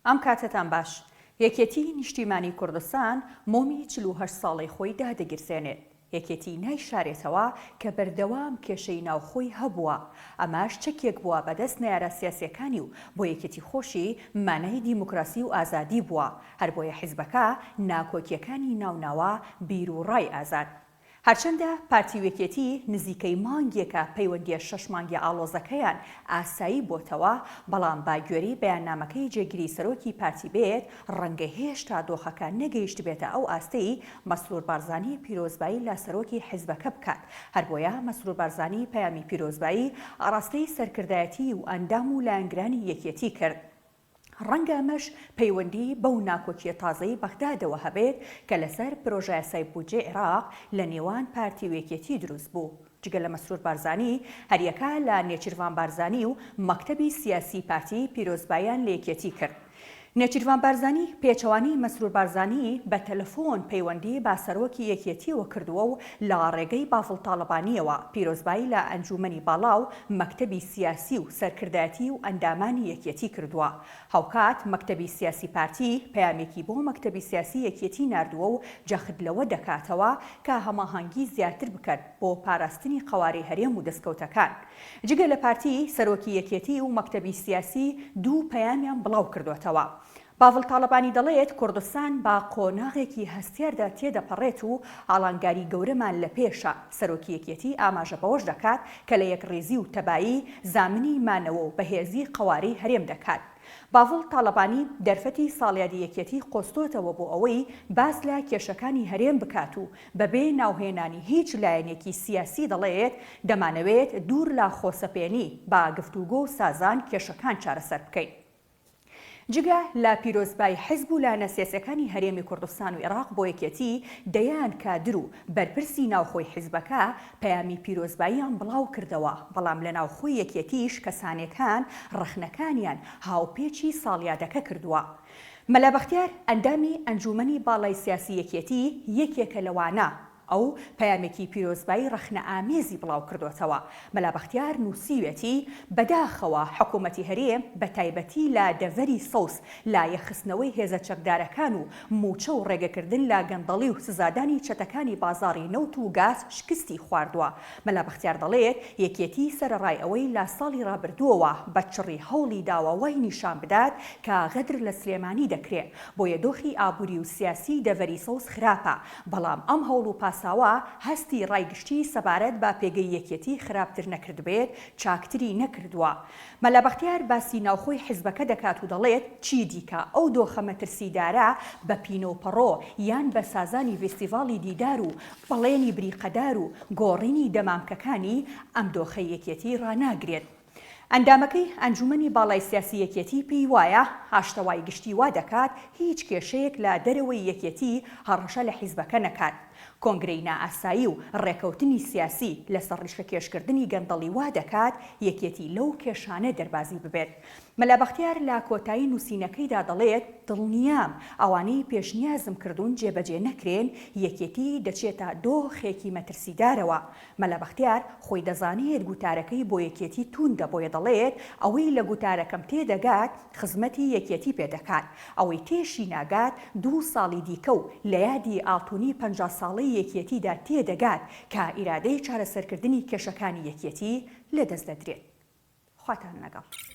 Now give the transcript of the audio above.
ئەم کاتتان باش. یەکێتی نیشتیمانی کوردستان مۆمی 48 ساڵەی خۆی دادەگیرسێنێت. یەکێتی نایشارێتەوە کە بەردەوام کێشەی ناوخۆی هەبووە. ئەماش چەکێک بووە بەدەست نەیارە سیاسیەکانی و بۆ یەکێتی خۆشی مانای دیموکراسی و ئازادی بووە. هەر بۆیە حیزبەکە ناکۆکیەکانی ناوناوە بیر و ڕای ئازاد. هەرچەندە پارتی یەکێتی نزیکەی مانگێکە پەیوەندیە 6 مانگی ئاڵۆزەکەیان ئاسایی بۆتەوە، بەڵام با گوێرەی بەیاننامەکەی جێگیری سەرۆکی پارتی بێت، ڕەنگە هێشتا دۆخەکە نەگەیشت بێتە ئەو ئاستەی مەسرور بارزانی پیرۆزبایی لە سەرۆکی حیزبەکە بکات. هەر بۆیە مەسرور بارزانی پەیامی پیرۆزبایی ئاڕاستەی سەرکردایەتی و ئەندام و لایەنگرانی یەکێتی کرد. ڕەنگە ئەمەش پەیوەندی بەو ناکۆکیە تازەی بەغدادەوە هەبێت کە لەسەر پرۆژە یاسای بودجێ عێراق لە نێوان پارتی و یەکێتی دروست بوو. جگە لە مەسرور بارزانی هەریەکە لە نێچیروان بارزانی و مەکتەبی سیاسی پارتی پیرۆزباییان لە یەکێتی کرد. نێچیروان بارزانی پێچەوانی مەسرور بارزانی بە تەلەفۆن پەیوەندی با سەرۆکی یەکێتیەوە کردووە و لە ڕێگەی بافڵ تاڵەبانیەوە پیرۆزبایی لە ئەنجومەنی باڵا و مەکتەبی سیاسی و سەرکردایەتی و ئەندامانی یەکێتی کردووە. هەوکات مەکتەبی سیاسی پارتی پەیامێکی بۆ مەکتەبی سیاسی یەکێتی ناردووە و جەخت لەوە دەکاتەوە کە هەماهەنگی زیاتر بکات بۆ پاراستنی قەواری هەرێم و دەستکەوتەکان. جگە لە پارتی سەرۆکی یەکێتی و مەکتەبی سیاسی دوو پەیامیان بڵاو کردوێتەوە. باڤڵ تاڵەبانی دەڵێت کوردستان با قۆناغێکی هەستیاردا تێدەپەڕێت و ئاڵانگاری گەورەمان لە پێشە. سەرۆکی یەکێتی ئاماژە بەوەش دەکات کە لە یەکڕێزی و تەبایی زامنی مانەوە و بەهێزی قەواری هەرێم دەکات. باڤڵ تاڵەبانی دەرفەتی ساڵیادی یەکێتی قۆستۆتەوە بۆ ئەوەی باس لە کێشەکانی هەرێم بکات و بەبێ ناوهێنانی هیچ لایەنێکی سیاسی دەڵێت دەمانەوێت دوور لە خۆسەپێنی با گفتوگۆ و سازان کێشەکان چارەسەر بکەین. جگە لە پیرۆزبایی حیزب و لایەنە سیاسیەکانی هەرێمی کوردستان و عێراق بۆ یەکێتی دەیان کادر و بەرپرسی ناوخۆی حیزبەکە پەیامی پیرۆزباییان بڵاو کردەوە، بەڵام لە ناوخۆی یەکێتیش کەسانێکان ڕەخنەکانیان هاوپێچی ساڵیادەکە کردووە. مەلا بەختیار ئەندامی ئەنجومەنی باڵای سیاسی یەکێتی یەکێکە لەوانە. ئەو پەیامێکی پیرۆزبایی ڕەخنە ئامێزی بڵاو کردوێتەوە. مەلا بەختیار نووسیوێتی بەداخەوە حکوومەتی هەرێم بە تایبەتی لە دەڤەری سەوس لا یەخستنەوەی هێزە چەکدارەکان و موچە و ڕێگەکردن لا گەندەڵی و سزادانی چەتەکانی بازاڕی نەوت و گاز شکستی خواردووە. مەلا بەختیار دەڵێت یەکێتی سەرەڕای ئەوەی لە ساڵی ڕابردووەوە بە چڕی هەوڵی داوە وای نیشان بدات کە غەدر لە سلێمانی دەکرێت، بۆیە دۆخی ئابووری و سیاسی دەڤەری سەوس خراپە، بەڵام ئەم هەوڵ و پاساوە هەستی ڕایگشتی سەبارەت با پێگەی یەکێتی خراپتر نەکرد بێت، چاکتری نەکردووە. مەلا بەختیار باسی ناوخۆی حیزبەکە دەکات و دەڵێت چی دیکە ئەو دۆخە مەترسیدارە بە پینۆپەڕۆ یان بە سازانی فێستیڤاڵی دیدار و بەڵێنی بریقەدار و گۆڕینی دەمامکەکانی ئەم دۆخە یەکێتی ڕاناگرێت. ئەندامەکەی ئەنجومەنی باڵای سیاسی یەکێتی پێی وایە هاشتەوای گشتی وا دەکات هیچ کێشەیەک لە دەرەوەی یەکێتی هەڕەشە لە حیزبەکە نەکات. کۆنگرەی نائاسایی و ڕێکەوتنی سیاسی لەسەر ڕیشەکێشکردنی گەندەڵی وا دەکات یەکێتی لەو کێشانە دەربازی ببێت. مەلا بەختیار لە کۆتایی نووسینەکەیدا دەڵێت دڵنیام ئەوانەی پێشنیازم کردوون جێبەجێ نەکرێن یەکێتی دەچێتە دۆخێکی مەترسیدارەوە. مەلا بەختیار خۆی دەزانێت گوتارەکەی بۆ یەکێتی توندە، بۆیە دەڵێت ئەوەی لە گوتارەکەم تێدەگات خزمەتی یەکێتی پێدەکات، ئەوەی تێشی ناگات 2 ساڵی دیکە و لە یادی ئاڵتوونی 50 ساڵەی یەکێتیدا تێدەگات کە ئیرادەی چارەسەرکردنی کێشەکانی یەکێتی لەدەست دەدرێت. خواتان لەگەڵ.